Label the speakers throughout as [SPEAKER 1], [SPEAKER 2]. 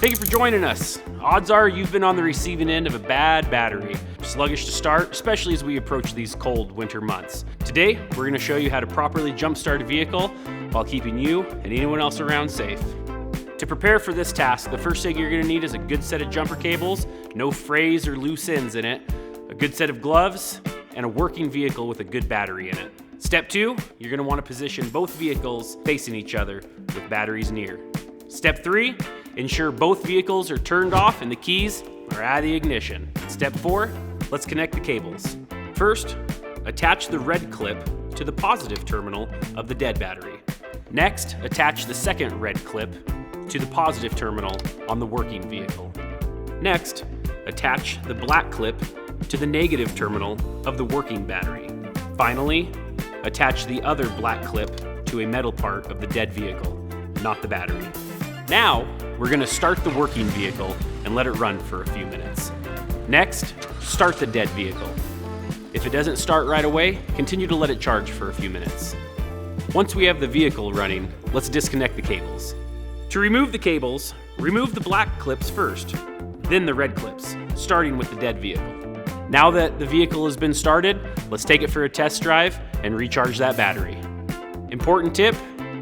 [SPEAKER 1] Thank you for joining us. Odds are you've been on the receiving end of a bad battery. Sluggish to start, especially as we approach these cold winter months. Today, we're going to show you how to properly jumpstart a vehicle while keeping you and anyone else around safe. To prepare for this task, the first thing you're going to need is a good set of jumper cables, no frays or loose ends in it, a good set of gloves, and a working vehicle with a good battery in it. Step 2, you're going to want to position both vehicles facing each other with batteries near. Step 3, ensure both vehicles are turned off and the keys are out of the ignition. Step 4, let's connect the cables. First, attach the red clip to the positive terminal of the dead battery. Next, attach the second red clip to the positive terminal on the working vehicle. Next, attach the black clip to the negative terminal of the working battery. Finally, attach the other black clip to a metal part of the dead vehicle, not the battery. Now, we're going to start the working vehicle and let it run for a few minutes. Next, start the dead vehicle. If it doesn't start right away, continue to let it charge for a few minutes. Once we have the vehicle running, let's disconnect the cables. To remove the cables, remove the black clips first, then the red clips, starting with the dead vehicle. Now that the vehicle has been started, let's take it for a test drive and recharge that battery. Important tip,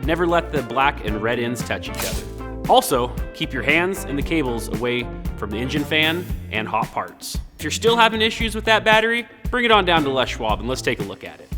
[SPEAKER 1] never let the black and red ends touch each other. Also, keep your hands and the cables away from the engine fan and hot parts. If you're still having issues with that battery, bring it on down to Schwab and let's take a look at it.